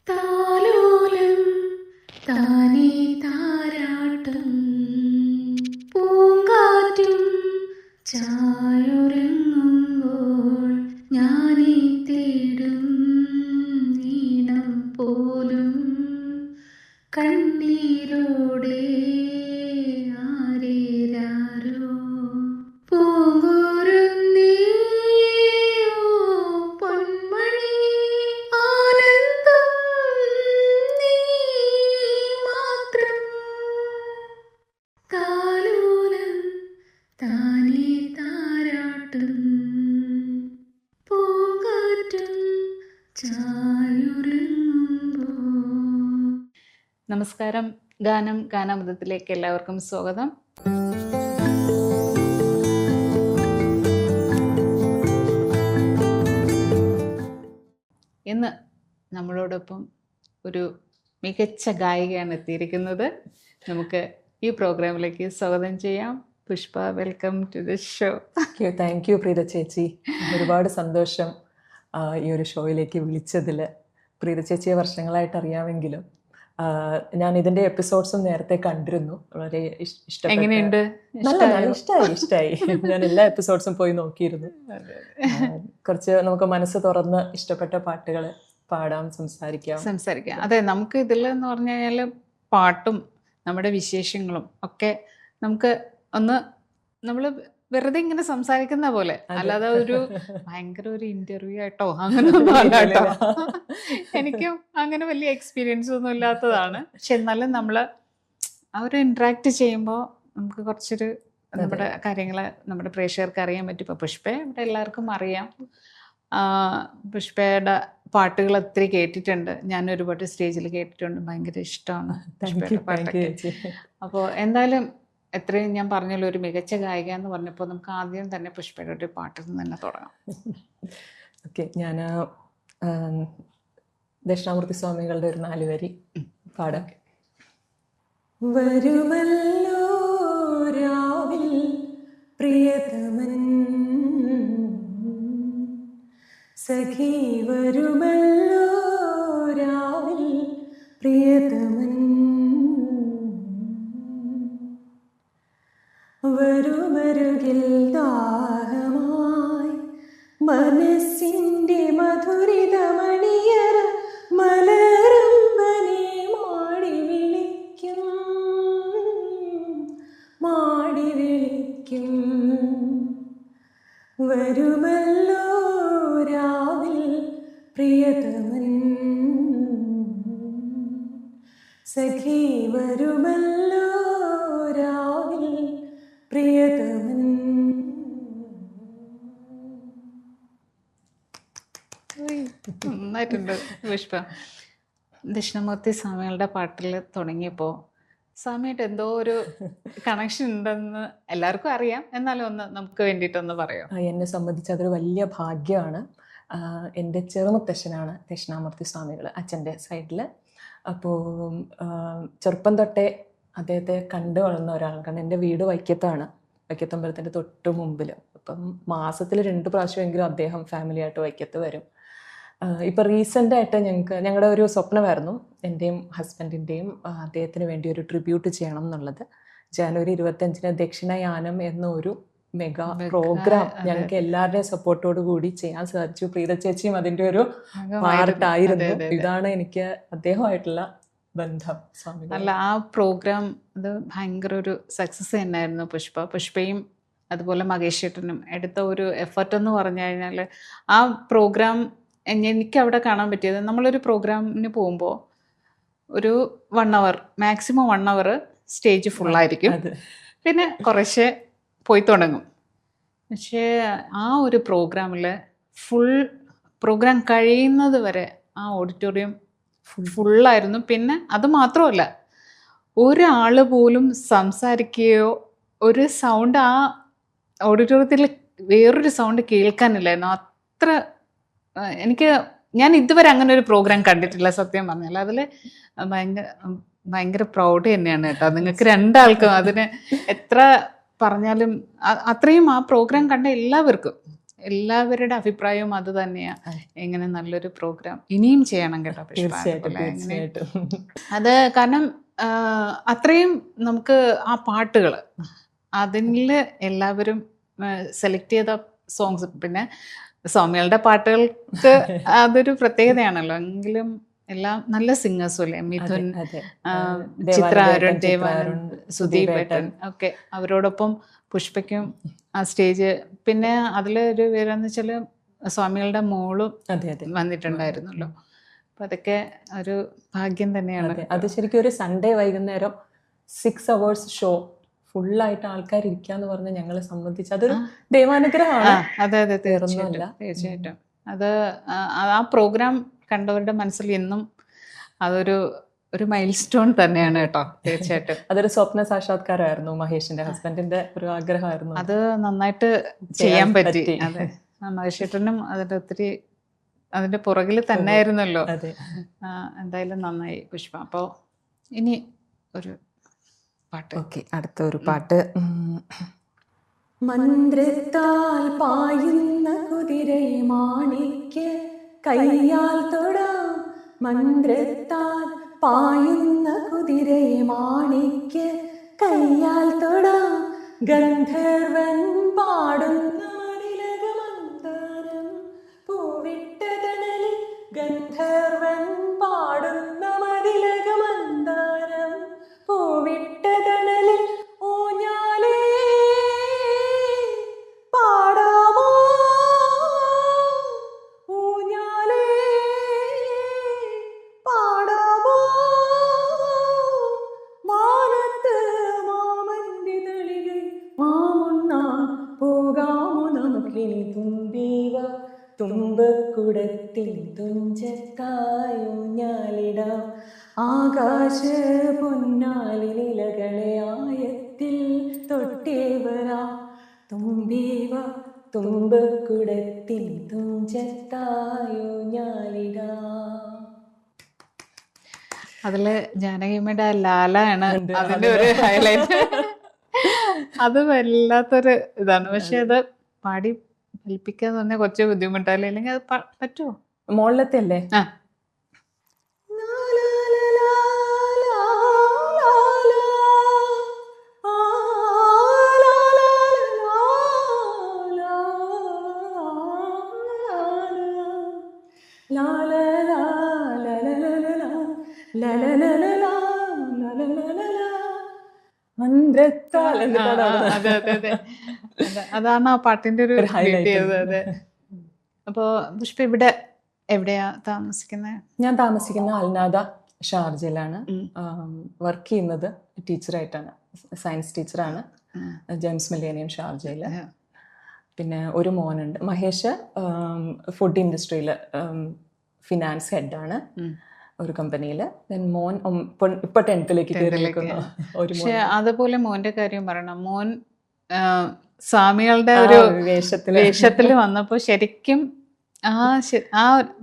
താലോലം താനേ താരാട്ടും പൂങ്കാറ്റും ചായുറങ്ങുമ്പോൾ ഞാനീ തേടും ഈണം പോലും കണ്ണീരോടെ ആരേരാരോ പൂങ്കൂരും നീയോ പൊന്മണി ആനന്ദം നീ മാത്രം കാലോലം താനേ താരാട്ടും പൂങ്കാറ്റും ചായുറങ്ങുമ്പോൾ. നമസ്കാരം. ഗാനം ഗാനാമൃതത്തിലേക്ക് എല്ലാവർക്കും സ്വാഗതം. ഇന്ന് നമ്മളോടൊപ്പം ഒരു മികച്ച ഗായികയാണ് എത്തിയിരിക്കുന്നത്. നമുക്ക് ഈ പ്രോഗ്രാമിലേക്ക് സ്വാഗതം ചെയ്യാം. Pushpa, welcome to the show. Thank you Preetha ചേച്ചി. ഒരുപാട് സന്തോഷം ഈ ഒരു ഷോയിലേക്ക് വിളിച്ചതിൽ. പ്രീത ചേച്ചിയെ വർഷങ്ങളായിട്ട് അറിയാമെങ്കിലും ഞാൻ ഇതിന്റെ എപ്പിസോഡ്സും നേരത്തെ കണ്ടിരുന്നു. വളരെ എങ്ങനെയുണ്ട്? ഇഷ്ടമായി. ഞാൻ എല്ലാ എപ്പിസോഡ്സും പോയി നോക്കിയിരുന്നു. കുറച്ച് നമുക്ക് മനസ്സ് തുറന്ന് ഇഷ്ടപ്പെട്ട പാട്ടുകൾ പാടാം, സംസാരിക്കാം. അതെ, നമുക്ക് ഇതിലെന്ന് പറഞ്ഞു കഴിഞ്ഞാൽ പാട്ടും നമ്മുടെ വിശേഷങ്ങളും ഒക്കെ നമുക്ക് ഒന്ന് നമ്മൾ വെറുതെ ഇങ്ങനെ സംസാരിക്കുന്ന പോലെ, അല്ലാതെ ഒരു ഭയങ്കര ഒരു ഇന്റർവ്യൂ ആയിട്ടോ അങ്ങനെയൊന്നും അല്ല കേട്ടോ. എനിക്കും അങ്ങനെ വലിയ എക്സ്പീരിയൻസ് ഒന്നും ഇല്ലാത്തതാണ്. പക്ഷെ എന്നാലും നമ്മൾ അവർ ഇന്ററാക്ട് ചെയ്യുമ്പോൾ നമുക്ക് കുറച്ചൊരു നമ്മുടെ കാര്യങ്ങള് നമ്മുടെ പ്രേക്ഷകർക്ക് അറിയാൻ പറ്റും. ഇപ്പൊ പുഷ്പയെ ഇവിടെ എല്ലാവർക്കും അറിയാം. പുഷ്പയുടെ പാട്ടുകൾ ഒത്തിരി കേട്ടിട്ടുണ്ട്. ഞാൻ ഒരുപാട് സ്റ്റേജിൽ കേട്ടിട്ടുണ്ട്. ഭയങ്കര ഇഷ്ടമാണ് പുഷ്പയുടെ പാട്ടൊക്കെ. അപ്പോൾ എന്തായാലും എത്രയും ഞാൻ പറഞ്ഞല്ലോ ഒരു മികച്ച ഗായിക എന്ന് പറഞ്ഞപ്പോൾ നമുക്ക് ആദ്യം തന്നെ പുഷ്പയുടെ ഒരു പാട്ടിൽ നിന്ന് തന്നെ തുടങ്ങാം. ഓക്കെ, ഞാൻ ദക്ഷിണാമൂർത്തി സ്വാമികളുടെ ഒരു 4 വരി പാടാം. വരുമല്ലോ രാവിൽ പ്രിയതമൻ സഖി, വരുമല്ലോ രാവിൽ പ്രിയതമൻ, വരുമരുകിൽ ദാഹമായി മനസ്സിൻ്റെ മധുരിതമണിയറ മലരമ്പനെ മാടി വിളിക്കും. വരുമല്ലോ രാവിൽ പ്രിയതമൻ സഖി, വരുമല്ലോ രാവിൽ പ്രിയതമൻ. നന്നായിട്ടുണ്ട് പുഷ്പ. ദക്ഷിണമൂർത്തി സ്വാമികളുടെ പാട്ടിൽ തുടങ്ങിയപ്പോൾ സ്വാമിയായിട്ട് എന്തോ ഒരു കണക്ഷൻ ഉണ്ടെന്ന് എല്ലാവർക്കും അറിയാം. എന്നാലും ഒന്ന് നമുക്ക് വേണ്ടിയിട്ടൊന്ന് പറയാം. എന്നെ സംബന്ധിച്ച് അതൊരു വലിയ ഭാഗ്യമാണ്. എൻ്റെ ചെറുമുത്തശ്ശനാണ് ദക്ഷിണാമൂർത്തി സ്വാമികൾ അച്ഛൻ്റെ സൈഡിൽ. അപ്പോൾ ചെറുപ്പം തൊട്ടേ അദ്ദേഹത്തെ കണ്ടു വളർന്ന ഒരാളാണ്. കാരണം എൻ്റെ വീട് വൈക്കത്താണ്, വൈക്കത്തമ്പലത്തിൻ്റെ തൊട്ട് മുമ്പിൽ. അപ്പം മാസത്തിൽ 2 പ്രാവശ്യമെങ്കിലും അദ്ദേഹം ഫാമിലിയായിട്ട് വൈക്കത്ത് വരും. ഇപ്പം റീസെൻ്റായിട്ട് ഞങ്ങളുടെ ഒരു സ്വപ്നമായിരുന്നു, എൻ്റെയും ഹസ്ബൻഡിൻ്റെയും അദ്ദേഹത്തിന് വേണ്ടി ഒരു ട്രിബ്യൂട്ട് ചെയ്യണം എന്നുള്ളത്. ജനുവരി 25-ന് ദക്ഷിണയാനം എന്നൊരു മെഗാ പ്രോഗ്രാം ഞങ്ങൾക്ക് എല്ലാവരുടെയും സപ്പോർട്ടോട് കൂടി ചെയ്യാൻ സാധിച്ചു. പ്രീത ചേച്ചിയും അതിൻ്റെ ഒരു പാർട്ടായിരുന്നു. ഇതാണ് എനിക്ക് അദ്ദേഹമായിട്ടുള്ള ബന്ധം. അല്ല, ആ പ്രോഗ്രാം അത് ഭയങ്കര ഒരു സക്സസ് തന്നെയായിരുന്നു. പുഷ്പയും അതുപോലെ മകേഷ് ചേട്ടനും എടുത്ത ഒരു എഫർട്ട് എന്ന് പറഞ്ഞു കഴിഞ്ഞാൽ ആ പ്രോഗ്രാം എനിക്ക് അവിടെ കാണാൻ പറ്റിയത്, നമ്മളൊരു പ്രോഗ്രാമിന് പോകുമ്പോൾ ഒരു 1 hour മാക്സിമം 1 hour സ്റ്റേജ് ഫുള്ളായിരിക്കും, പിന്നെ കുറച്ച് പോയി തുടങ്ങും. പക്ഷേ ആ ഒരു പ്രോഗ്രാമിൽ ഫുൾ പ്രോഗ്രാം കഴിയുന്നത് വരെ ആ ഓഡിറ്റോറിയം ഫുള്ളായിരുന്നു. പിന്നെ അത് മാത്രമല്ല, ഒരാൾ പോലും സംസാരിക്കുകയോ ഒരു സൗണ്ട് ആ ഓഡിറ്റോറിയത്തിൽ വേറൊരു സൗണ്ട് കേൾക്കാനില്ലായിരുന്നു. അത്ര ഞാൻ ഇതുവരെ അങ്ങനെ ഒരു പ്രോഗ്രാം കണ്ടിട്ടില്ല സത്യം പറഞ്ഞാൽ. അതിൽ ഭയങ്കര പ്രൗഡ് തന്നെയാണ് കേട്ടോ നിങ്ങൾക്ക് 2 ആൾക്കും. അതിന് എത്ര പറഞ്ഞാലും അത്രയും ആ പ്രോഗ്രാം കണ്ട എല്ലാവർക്കും എല്ലാവരുടെ അഭിപ്രായവും അത് തന്നെയാ. എങ്ങനെ നല്ലൊരു പ്രോഗ്രാം ഇനിയും ചെയ്യണം കേട്ടോ പുഷ്പ. തീർച്ചയായിട്ടും അതുപോലെ അങ്ങനെ തീർച്ചയായിട്ടും. അത് കാരണം അത്രയും നമുക്ക് ആ പാട്ടുകൾ അതിൽ എല്ലാവരും സെലക്ട് ചെയ്ത സോങ്സ്, പിന്നെ സൗമ്യയുടെ പാട്ടുകൾക്ക് അതൊരു പ്രത്യേകതയാണല്ലോ. എങ്കിലും എല്ലാം നല്ല സിംഗേഴ്സും അല്ലേ, മിഥുൻ, അതെ. ചിത്ര അരുൺ, ദേവാനന്ദ, ദേവാനന്ദ്, സുദീപ് ഏട്ടൻ ഒക്കെ അവരോടൊപ്പം പുഷ്പയ്ക്കും ആ സ്റ്റേജ്. പിന്നെ അതിലൊരു പേരെന്ന് വെച്ചാൽ സ്വാമികളുടെ മോളും അതെ അതെ വന്നിട്ടുണ്ടായിരുന്നല്ലോ. അപ്പം അതൊക്കെ ഒരു ഭാഗ്യം തന്നെയാണ്. അതെ. അത് ശരിക്കും ഒരു സൺഡേ വൈകുന്നേരം 6 hours ഷോ ഫുള്ളായിട്ട് ആൾക്കാർ ഇരിക്കാന്ന് പറഞ്ഞാൽ ഞങ്ങളെ സംബന്ധിച്ച് അതൊരു ദൈവാനുഗ്രഹമാണ്. അതെ അതെ വേറൊന്നുമല്ല. തീർച്ചയായിട്ടും. അത് ആ പ്രോഗ്രാം കണ്ടവരുടെ മനസ്സിൽ എന്നും അതൊരു മൈൽ സ്റ്റോൺ തന്നെയാണ് കേട്ടോ. തീർച്ചയായിട്ടും അതൊരു സ്വപ്ന സാക്ഷാത്കാരമായിരുന്നു. മഹേഷിന്റെ ഹസ്ബൻഡിന്റെ ഒരു ആഗ്രഹമായിരുന്നു. അത് നന്നായിട്ട് ചെയ്യാൻ പറ്റി. അതെ, മഹേഷേട്ടനും അതിന്റെ ഒത്തിരി അതിന്റെ പുറകിൽ തന്നെ ആയിരുന്നല്ലോ. അതെ. എന്തായാലും നന്നായി പുഷ്പ. അപ്പോൾ ഇനി ഒരു പാട്ട്. ഓക്കെ, അടുത്ത ഒരു പാട്ട്. മന്ത്രത്താൽ പായുന്ന കുതിരയെ മാണിക്ക് കയ്യാൽ തൊടാം. മന്ത്രത്താൽ പായുന്ന കുതിരയെ മാണിക്ക് കയ്യാൽ തൊടാം. ഗന്ധർവൻ പാടുന്ന മതിലകമന്ദാരം പൂവിട്ടതണലിൽ. ഗന്ധർവൻ പാടുന്ന മതിലകമന്ദാരം പൂവിട്ടതണലിൽ. ഊഞ്ഞാലേ പാടാമോ, ഊഞ്ഞാലേ പാടാമോ. മാനത്ത് മാമന്റെ തളികൾ മാമുണ്ണാൻ പോകാമോ നമുക്കിനി. തുമ്പീവ തുമ്പക്കുടത്തിൽ തുഞ്ചത്തായൂഞ്ഞാലിടാം. ആകാശ പൊന്നാലി നിലകളെ ആയത്തിൽ തൊട്ടേവരാ. തുമ്പീവ തുമ്പക്കുടത്തിൽ തുഞ്ചത്തായൂഞ്ഞാലിടാം. അതില് ജാനകിയമ്മയുടെ ലാല ആണ് അതിന്റെ ഒരു ഹൈലൈറ്റ്. അത് വല്ലാത്തൊരു ഇതാണ്. പക്ഷെ അത് പാടി ഫലിപ്പിക്കാന്ന് പറഞ്ഞാൽ കുറച്ച് ബുദ്ധിമുട്ടല്ലേ, അല്ലെങ്കിൽ അത് പറ്റുമോ? മോളിലത്തെ അല്ലേ? ആ മന്ത്രത്താൽ അതെ അതെ അതെ. അതാണ് ആ പാട്ടിന്റെ ഒരു ബ്യൂട്ടി. അതെ. അപ്പോ പുഷ്പ ഇവിടെ എവിടെയാ താമസിക്കുന്നത്? ഞാൻ താമസിക്കുന്ന അൽനാദ ഷാർജയിലാണ്. വർക്ക് ചെയ്യുന്നത് ടീച്ചറായിട്ടാണ്, സയൻസ് ടീച്ചറാണ്, ജെയിംസ് മില്ലേനിയം ഷാർജയിൽ. പിന്നെ ഒരു മോനുണ്ട് മഹേഷ്, ഫുഡ് ഇൻഡസ്ട്രിയിൽ ഫിനാൻസ് ഹെഡാണ് ഒരു കമ്പനിയിൽ. മോൻ ഇപ്പൊ 10th കയറിയിരിക്കുന്നു. പക്ഷെ അതുപോലെ മോന്റെ കാര്യം പറയണം. മോൻ സ്വാമികളുടെ ഒരു വേഷത്തിൽ വന്നപ്പോൾ ശരിക്കും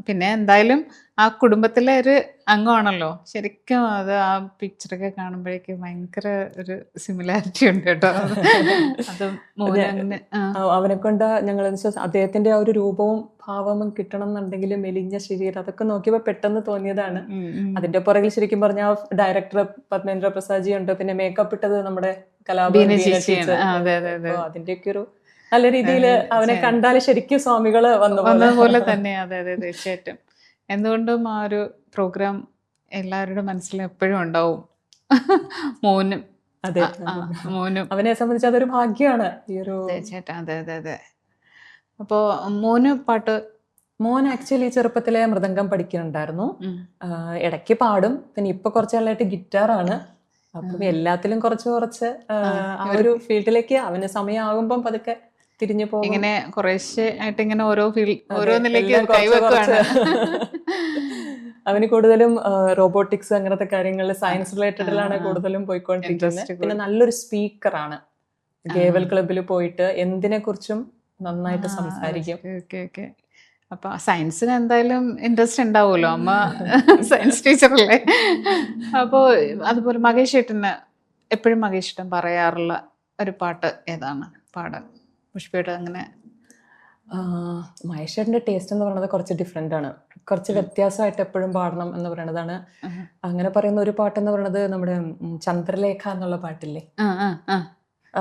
പിന്നെ എന്തായാലും ആ കുടുംബത്തിലെ ഒരു അംഗമാണല്ലോ. ശരിക്കും അത് ആ പിക്ചറൊക്കെ കാണുമ്പോഴേക്കും ഭയങ്കര ഒരു സിമിലാരിറ്റി ഉണ്ട് കേട്ടോ. അത് അവനെ കൊണ്ട് ഞങ്ങൾ അദ്ദേഹത്തിന്റെ ആ ഒരു രൂപവും ഭാവവും കിട്ടണം എന്നുണ്ടെങ്കിൽ മെലിഞ്ഞ ശരീരം അതൊക്കെ നോക്കിയപ്പോ പെട്ടെന്ന് തോന്നിയതാണ്. അതിന്റെ പുറകിൽ ശരിക്കും പറഞ്ഞ ഡയറക്ടർ പത്മേന്ദ്ര പ്രസാദ് ഉണ്ട്, പിന്നെ മേക്കപ്പ് ഇട്ടത് നമ്മുടെ കലാഭവൻ ടീച്ചർ. അതിന്റെയൊക്കെ ഒരു നല്ല രീതിയിൽ അവനെ കണ്ടാൽ ശരിക്കും സ്വാമികള് വന്നതുപോലെ തന്നെ. അതെ അതെ തീർച്ചയായിട്ടും. എന്തുകൊണ്ടും ആ ഒരു പ്രോഗ്രാം എല്ലാവരുടെ മനസ്സിലും എപ്പോഴും ഉണ്ടാവും. മോനും അതെ മോനും അവനെ സംബന്ധിച്ച് അതൊരു ഭാഗ്യമാണ് ഈ ഒരു. തീർച്ചയായിട്ടും. അതെ അതെ അതെ. അപ്പോ മോന് പാട്ട്, മോൻ ആക്ച്വലി ചെറുപ്പത്തിലെ മൃദംഗം പഠിക്കുന്നുണ്ടായിരുന്നു, ഇടയ്ക്ക് പാടും. പിന്നെ ഇപ്പൊ കുറച്ചാളായിട്ട് ഗിറ്റാറാണ്. അപ്പം എല്ലാത്തിലും കുറച്ച് ആ ഒരു ഫീൽഡിലേക്ക് അവന് സമയമാകുമ്പം പതുക്കെ തിരിഞ്ഞു പോകും. ഇങ്ങനെ കുറേശ്ശെ ആയിട്ട് ഇങ്ങനെ ഓരോന്നിലേക്ക് കൈവെക്കുകയാണ്. അവന് കൂടുതലും റോബോട്ടിക്സ് അങ്ങനത്തെ കാര്യങ്ങളിൽ സയൻസ് റിലേറ്റഡിലാണ് കൂടുതലും പോയിക്കൊണ്ടിരിക്കുന്നത്. പിന്നെ നല്ലൊരു സ്പീക്കറാണ്. ഗേവൽ ക്ലബിൽ പോയിട്ട് എന്തിനെ കുറിച്ചും നന്നായിട്ട് സംസാരിക്കും. അപ്പൊ സയൻസിന് എന്തായാലും ഇൻട്രസ്റ്റ് ഉണ്ടാവുമല്ലോ, അമ്മ സയൻസ് ടീച്ചറല്ലേ. അപ്പോൾ അതുപോലെ മഹേഷ് ഏട്ടന് എപ്പോഴും മഹേഷ് ഏട്ടൻ പറയാറുള്ള ഒരു പാട്ട് ഏതാണ് പാടാൻ? പുഷ്പയുടെ അങ്ങനെ മഹേഷേട്ടൻ്റെ ടേസ്റ്റ് എന്ന് പറയുന്നത് കുറച്ച് ഡിഫറെൻ്റ് ആണ്. കുറച്ച് വ്യത്യാസമായിട്ട് എപ്പോഴും പാടണം എന്ന് പറയുന്നതാണ്. അങ്ങനെ പറയുന്ന ഒരു പാട്ടെന്ന് പറയുന്നത് നമ്മുടെ ചന്ദ്രലേഖ എന്നുള്ള പാട്ടില്ലേ,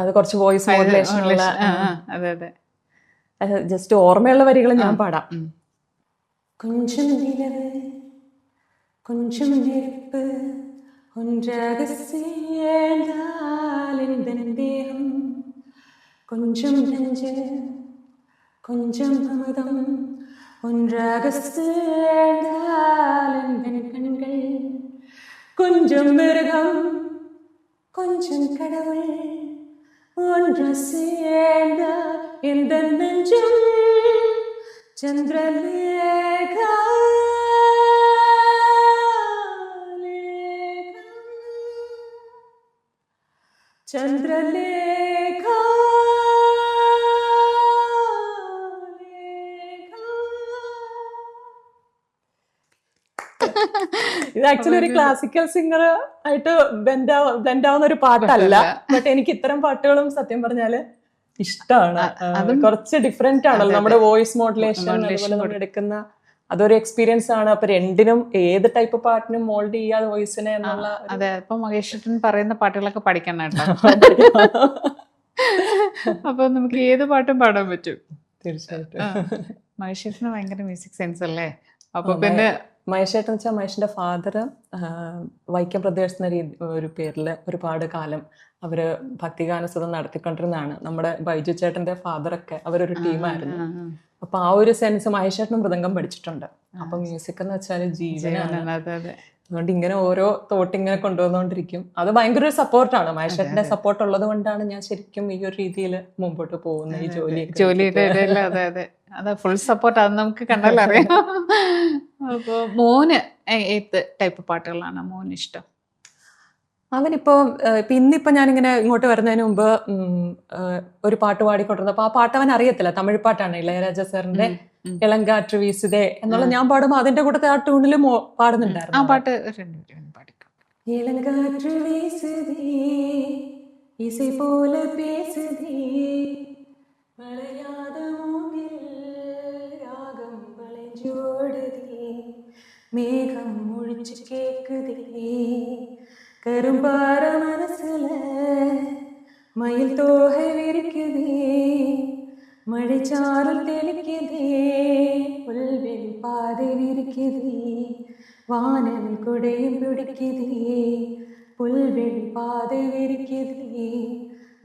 അത് കുറച്ച് വോയിസ് മോഡുലേഷൻ ഉള്ള. ജസ്റ്റ് ഓർമ്മയുള്ള വരികൾ ഞാൻ പാടാം. கொஞ்சம் நிலவு கொஞ்சம் நெருப்பு ஒன்றாக சேர்ந்தால் இந்த தேகம், கொஞ்சம் நெஞ்சு கொஞ்சம் அமுதம் ஒன்றாக சேர்ந்தால் இந்த கண்கள், கொஞ்சம் மிருகம் கொஞ்சம் கடவுள் ஒன்று சேர்ந்தால் இந்த நெஞ்சம் ചന്ദ്രലേഖ ചന്ദ്രലേഖ. ഇത് ആക്ച്വലി ഒരു ക്ലാസിക്കൽ സിംഗർ ആയിട്ട് ബ്ലെൻഡ് ആവുന്ന ഒരു പാട്ടല്ല. ബട്ട് എനിക്ക് ഇത്തരം പാട്ടുകളും സത്യം പറഞ്ഞാല് ഇഷ്ടമാണ്. കുറച്ച് ഡിഫറെന്റ് ആണല്ലോ നമ്മുടെ വോയിസ് മോഡുലേഷൻ, അതുപോലെ നമ്മൾ എടുക്കുന്ന അതൊരു എക്സ്പീരിയൻസ് ആണ്. അപ്പൊ രണ്ടിനും ഏത് ടൈപ്പ് പാട്ടിനും മോൾഡ് ചെയ്യാതെ വോയിസിനെ എന്നുള്ള. അതെ, ഇപ്പൊ മഹേഷേട്ടൻ പറയുന്ന പാട്ടുകളൊക്കെ പഠിക്കണം കേട്ടോ. അപ്പൊ നമുക്ക് ഏത് പാട്ടും പാടാൻ പറ്റും. തീർച്ചയായിട്ടും. മഹേഷേട്ടന് ഭയങ്കര മ്യൂസിക് സെൻസ് അല്ലേ? അപ്പൊ പിന്നെ മഹേഷേട്ടൻ വെച്ചാൽ മഹേഷിന്റെ ഫാദർ വൈക്കം ബ്രദേഴ്സ് എന്ന ഒരു പേരിൽ ഒരുപാട് കാലം അവര് ഭക്തിഗാനസുധം നടത്തിക്കൊണ്ടിരുന്നതാണ്. നമ്മുടെ ബൈജു ചേട്ടന്റെ ഫാദറൊക്കെ അവരൊരു ടീമായിരുന്നു. അപ്പൊ ആ ഒരു സെൻസ് മഹേഷേട്ടനും മൃദംഗം പഠിച്ചിട്ടുണ്ട്. അപ്പൊ മ്യൂസിക് എന്ന് വെച്ചാൽ ജീവനാണ്. അതുകൊണ്ട് ഇങ്ങനെ ഓരോ തോട്ട് ഇങ്ങനെ കൊണ്ടുവന്നുകൊണ്ടിരിക്കും. അത് ഭയങ്കര ഒരു സപ്പോർട്ടാണ്. മഹേഷേട്ടന്റെ സപ്പോർട്ട് ഉള്ളത് കൊണ്ടാണ് ഞാൻ ശരിക്കും ഈ ഒരു രീതിയിൽ മുമ്പോട്ട് പോകുന്നത്. ഈ ജോലിയുടെ ഇടയിൽ അതെ ഫുൾ സപ്പോർട്ട്. അത് നമുക്ക് കണ്ടാലറിയാം. അപ്പൊ മോന് ഏത് ടൈപ്പ് പാട്ടുകളാണ് മോന് ഇഷ്ടം? അവനിപ്പോ ഇന്നിപ്പോ ഞാനിങ്ങനെ ഇങ്ങോട്ട് വരുന്നതിന് മുമ്പ് ഒരു പാട്ട് പാടിക്കൊണ്ടിരുന്നു. അപ്പൊ ആ പാട്ട് അവൻ അറിയത്തില്ല, തമിഴ് പാട്ടാണ്. ഇളയരാജ സാറിന്റെ ഇളങ്കാറ്റ് വീസുതേ എന്നുള്ള ഞാൻ പാടുമ്പോ അതിന്റെ കൂട്ടത്തെ ആ ട്യൂണിൽ പാടുന്നുണ്ടായിരുന്നു. ആ പാട്ട് ഇളങ്കാറ്റ് വീസുതേ ഇസൈ പോലെ പേസുതേ വളയാത മൂങ്ങിൽ രാഗം വളഞ്ചോടുതേ മേഘം മുഴിച്ചു കേക്കുതേ கரும்பார மனசுல மயில் தோகை விரிக்குதே மழைச்சாரல் தெளிக்குதே புல்வெளி பாதை விரிக்குதே வானவில் கொடையும் பிடிக்குதே புல்வெளி பாதை விரிக்குதே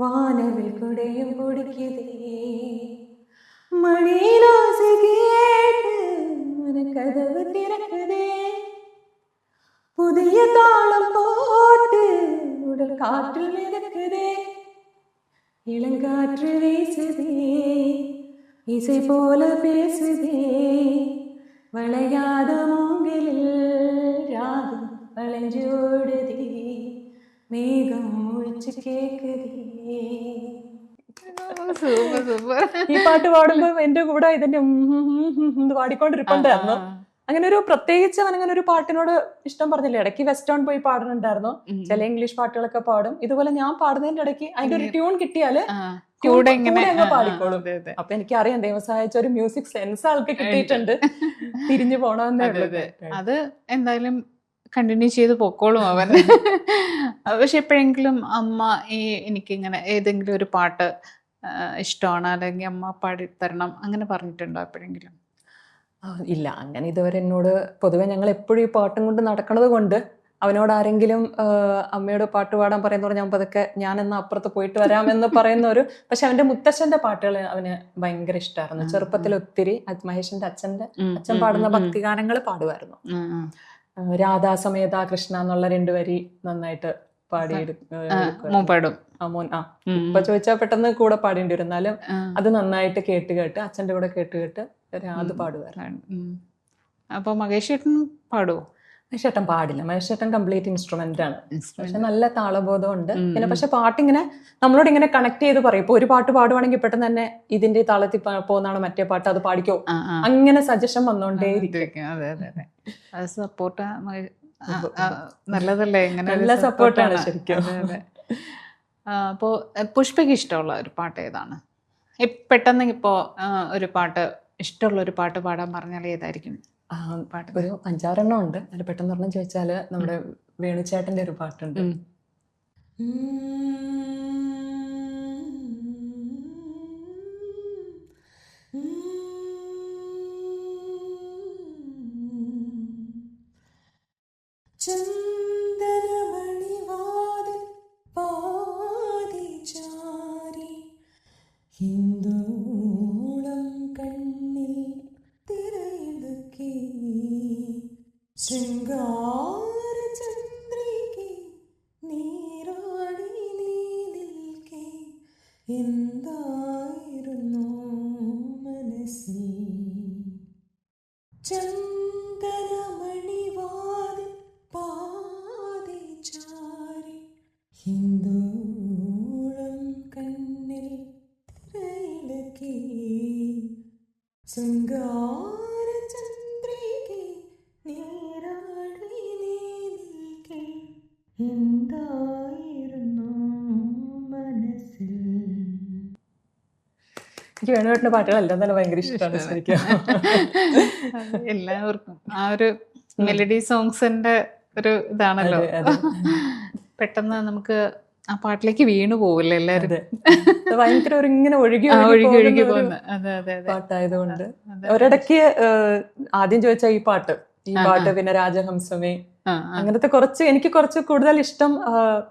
வானவில் கொடையும் பிடிக்குதே மணியிலோசை கேட்டு மன கதவு திறக்குதே புதிய தாளம் போட்டு உடல் காற்றில் மிதக்குதே இளங்காற்று வீசுதே இசை போல பேசுதே வளையாத மூங்கிலில் ராகம் வளைஞ்சு ஓடுதே மேகம் മുഴിച്ചു കേക്കുതേ. ഈ പാട്ട് പാടുമ്പോ എന്റെ കൂടെ ഇതിന്റെ പാടിക്കൊണ്ടിരിപ്പുണ്ടായിരുന്നു. അങ്ങനെ ഒരു പ്രത്യേകിച്ച് അവൻ അങ്ങനെ ഒരു പാട്ടിനോട് ഇഷ്ടം പറഞ്ഞില്ല. ഇടയ്ക്ക് വെസ്റ്റേൺ പോയി പാടുന്നുണ്ടായിരുന്നു, ചില ഇംഗ്ലീഷ് പാട്ടുകളൊക്കെ പാടും. ഇതുപോലെ ഞാൻ പാടുന്നതിന്റെ ഇടയ്ക്ക് അതിന്റെ ഒരു ട്യൂൺ കിട്ടിയാല് പാടിക്കോളും. അപ്പൊ എനിക്കറിയാം ദൈവം സഹായിച്ച ഒരു മ്യൂസിക് സെൻസ് ആൾക്ക് കിട്ടിയിട്ടുണ്ട്. തിരിഞ്ഞു പോണമെന്നേ ഉള്ളൂ. അത് എന്തായാലും കണ്ടിന്യൂ ചെയ്ത് പൊക്കോളും അവൻ. പക്ഷെ എപ്പോഴെങ്കിലും അമ്മ എനിക്കിങ്ങനെ ഏതെങ്കിലും ഒരു പാട്ട് ഇഷ്ടമാണ് അല്ലെങ്കിൽ അമ്മ പാടിത്തരണം അങ്ങനെ പറഞ്ഞിട്ടുണ്ടോ എപ്പോഴെങ്കിലും? ഇല്ല, അങ്ങനെ ഇതുവരെ എന്നോട് പൊതുവെ ഞങ്ങൾ എപ്പോഴും ഈ പാട്ടും കൊണ്ട് നടക്കണത് കൊണ്ട് അവനോട് ആരെങ്കിലും അമ്മയോട് പാട്ട് പാടാൻ പറയുന്നതോടെ ഞാൻ പതുക്കെ ഞാൻ എന്നാ അപ്പുറത്ത് പോയിട്ട് വരാമെന്ന് പറയുന്ന ഒരു. പക്ഷെ അവന്റെ മുത്തച്ഛന്റെ പാട്ടുകൾ അവന് ഭയങ്കര ഇഷ്ടമായിരുന്നു. ചെറുപ്പത്തിൽ ഒത്തിരി മഹേഷിന്റെ അച്ഛൻ പാടുന്ന ഭക്തിഗാനങ്ങൾ പാടുമായിരുന്നു. രാധാസമേത കൃഷ്ണ എന്നുള്ള 2 വരി നന്നായിട്ട് പാടും. ഇപ്പൊ ചോദിച്ചാൽ പെട്ടെന്ന് കൂടെ പാടേണ്ടി വരും. എന്നാലും അത് നന്നായിട്ട് കേട്ട് അച്ഛന്റെ കൂടെ കേട്ട് അത് പാടുമായിരുന്നു. അപ്പൊ മഹേഷേട്ടൻ പാടുവോ? മഹേഷേട്ടൻ പാടില്ല. മഹേഷേട്ടൻ കംപ്ലീറ്റ് ഇൻസ്ട്രുമെന്റ് ആണ്. പക്ഷെ നല്ല താളബോധം ഉണ്ട്. പിന്നെ പക്ഷെ പാട്ടിങ്ങനെ നമ്മളോട് ഇങ്ങനെ കണക്ട് ചെയ്ത് പറയും. ഇപ്പൊ ഒരു പാട്ട് പാടുവാണെങ്കിൽ പെട്ടെന്ന് തന്നെ ഇതിന്റെ താളത്തിൽ പോകുന്നതാണ് മറ്റേ പാട്ട്, അത് പാടിക്കോ, അങ്ങനെ സജഷൻ വന്നോണ്ടേയിരിക്കും. സപ്പോർട്ട് നല്ലതല്ലേ? നല്ല സപ്പോർട്ടാണ് ശരിക്കും. അപ്പോ പുഷ്പയ്ക്ക് ഇഷ്ടമുള്ള ഒരു പാട്ട് ഏതാണ്? പെട്ടെന്ന് ഇപ്പോൾ ഒരു പാട്ട്, ഇഷ്ടമുള്ള ഒരു പാട്ട് പാടാൻ പറഞ്ഞാൽ ഏതായിരിക്കും പാട്ട്? ഒരു 5-6 ഉണ്ട്. അതിൽ പെട്ടെന്ന് പറഞ്ഞാൽ ചോദിച്ചാൽ നമ്മുടെ വേണുചേട്ടൻ്റെ ഒരു പാട്ടുണ്ട്. ചന്ദനമണിവാതിൽ പാതിചാരി ഹിന്ദൂളം കണ്ണിൽ തിരയിടുക്കി ശൃംഗാര ചന്ദ്രികെ നീരാടി നീ നിൽക്കെ എന്തായിരുന്നു മനസ്സിൽ ചന്ദനമണിവാതിൽ പാതിചാരി ഹിന്ദൂളം കണ്ണിൽ തിരയിളക്കി ശൃംഗാര ചന്ദ്രികെ നീരാടി നീ നിൽക്കെ എന്തായിരുന്നു മനസ്സിൽ. എനിക്ക് വേണുവേട്ടൻ്റെ പാട്ടുകളെല്ലാം തന്നെ ഭയങ്കര ഇഷ്ടമാണ് ശരിക്കും. എല്ലാവർക്കും ആ ഒരു മെലഡി സോങ്സിന്റെ ഒരു ഇതാണല്ലോ. പെട്ടെന്ന് നമുക്ക് ആ പാട്ടിലേക്ക് വീണു പോവില്ല എല്ലാരും. ഭയങ്കര ഒരു ഇങ്ങനെ ഒഴുകി ഒഴുകി പോകുന്ന പാട്ടായതുകൊണ്ട് ഒരിടയ്ക്ക് ആദ്യം ചോദിച്ച ഈ പാട്ട് പിന്നെ രാജഹംസമേ, അങ്ങനത്തെ എനിക്ക് കുറച്ച് കൂടുതൽ ഇഷ്ടം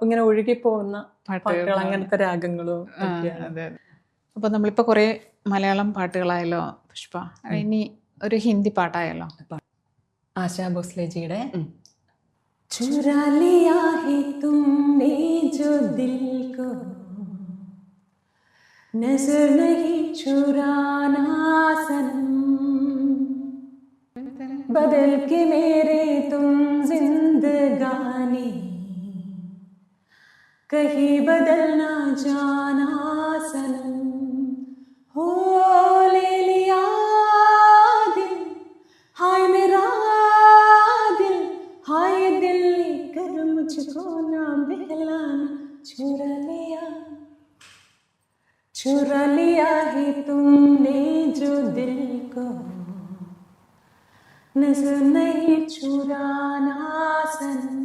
ഇങ്ങനെ ഒഴുകി പോകുന്ന പാട്ടുകൾ, അങ്ങനത്തെ രാഗങ്ങളും. അപ്പൊ നമ്മളിപ്പോ കുറെ മലയാളം പാട്ടുകളായല്ലോ പുഷ്പ, ഇനി ഒരു ഹിന്ദി പാട്ടായല്ലോ. ആശാ ഭോസ്ലേജിയുടെ चुरा लिया है तुमने जो दिल को, नजर नहीं चुराना सनम, बदल के मेरे तुम जिंदगानी, कहीं बदल ना जाना सनम. हो ले लिया दिल, हाय मेरा दिल, हाय दिल लेकर मुझको ना बहलाना, चुरा लिया है तुमने जो दिल को, नजर नहीं चुराना सनम.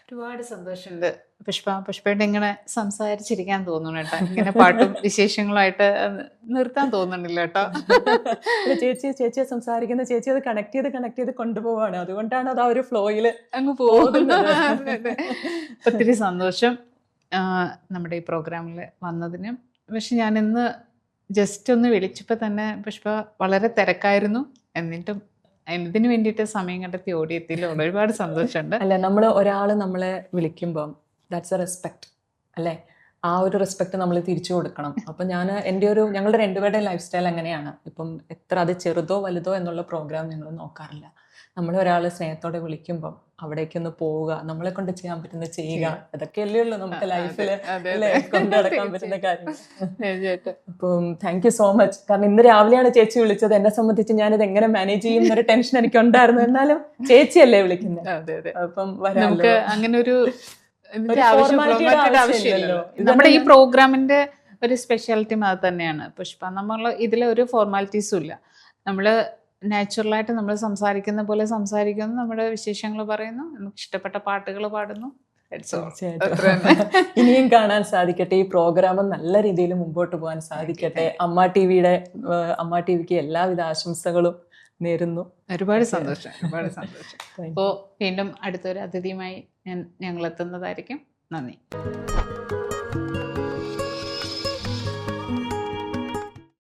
ഒരുപാട് സന്തോഷമുണ്ട് പുഷ്പയുടെ ഇങ്ങനെ സംസാരിച്ചിരിക്കാൻ തോന്നുന്നു കേട്ടോ. ഇങ്ങനെ പാട്ടും വിശേഷങ്ങളായിട്ട് നിർത്താൻ തോന്നുന്നില്ല കേട്ടോ. ചേച്ചിയെ സംസാരിക്കുന്ന ചേച്ചി അത് കണക്ട് ചെയ്ത് കൊണ്ടുപോവാണ്. അതുകൊണ്ടാണ് അത് ആ ഒരു ഫ്ലോയില് അങ്ങ് പോകുന്നത്. ഒത്തിരി സന്തോഷം നമ്മുടെ ഈ പ്രോഗ്രാമിൽ വന്നതിനും. പക്ഷെ ഞാൻ ഇന്ന് ജസ്റ്റ് ഒന്ന് വിളിച്ചപ്പോൾ തന്നെ പുഷ്പ വളരെ തിരക്കായിരുന്നു, എന്നിട്ടും ഇതിനു വേണ്ടിയിട്ട് സമയം കണ്ടെത്തി ഓടിയെത്തിയില്ല. ഒരുപാട് സന്തോഷമുണ്ട്. അല്ല, ഒരാള് നമ്മളെ വിളിക്കുമ്പം ദാറ്റ്സ് എ റെസ്പെക്ട് അല്ലേ? ആ ഒരു റെസ്പെക്ട് നമ്മൾ തിരിച്ചു കൊടുക്കണം. അപ്പം ഞങ്ങളുടെ രണ്ടുപേരുടെ ലൈഫ് സ്റ്റൈൽ അങ്ങനെയാണ്. ഇപ്പം എത്ര അത് ചെറുതോ വലുതോ എന്നുള്ള പ്രോഗ്രാം ഞങ്ങൾ നോക്കാറില്ല. നമ്മൾ ഒരാൾ സ്നേഹത്തോടെ വിളിക്കുമ്പം അവിടേക്കൊന്ന് പോവുക, നമ്മളെ കൊണ്ട് ചെയ്യാൻ പറ്റുന്നത് ചെയ്യുക, അതൊക്കെയല്ലേ ഉള്ളൂ നമുക്ക് ലൈഫിൽ കൊണ്ടു നടക്കാൻ പറ്റുന്ന കാര്യങ്ങൾ. അപ്പം താങ്ക് യു സോ മച്ച്. കാരണം ഇന്ന് രാവിലെയാണ് ചേച്ചി വിളിച്ചത്. എന്നെ സംബന്ധിച്ച് ഞാനിത് എങ്ങനെ മാനേജ് ചെയ്യുന്നൊരു ടെൻഷൻ എനിക്ക് ഉണ്ടായിരുന്നു. എന്നാലും ചേച്ചിയല്ലേ വിളിക്കുന്നത്. അപ്പം നമുക്ക് അങ്ങനെ ഒരു ആവശ്യമില്ലല്ലോ. നമ്മുടെ ഈ പ്രോഗ്രാമിന്റെ ഒരു സ്പെഷ്യാലിറ്റി അത് തന്നെയാണ് പുഷ്പ. നമ്മൾ ഇതിലെ ഒരു ഫോർമാലിറ്റീസും ഇല്ല. നമ്മള് നാച്ചുറലായിട്ട് നമ്മൾ സംസാരിക്കുന്ന പോലെ സംസാരിക്കുന്നു, നമ്മുടെ വിശേഷങ്ങൾ പറയുന്നു, നമുക്ക് ഇഷ്ടപ്പെട്ട പാട്ടുകൾ പാടുന്നു. ഇനിയും കാണാൻ സാധിക്കട്ടെ. ഈ പ്രോഗ്രാം നല്ല രീതിയിൽ മുമ്പോട്ട് പോകാൻ സാധിക്കട്ടെ. അമ്മ ടിവിക്ക് എല്ലാവിധ ആശംസകളും നേരുന്നു. ഒരുപാട് സന്തോഷം. അപ്പോൾ വീണ്ടും അടുത്തൊരു അതിഥിയുമായി ഞങ്ങൾ എത്തുന്നതായിരിക്കും. നന്ദി.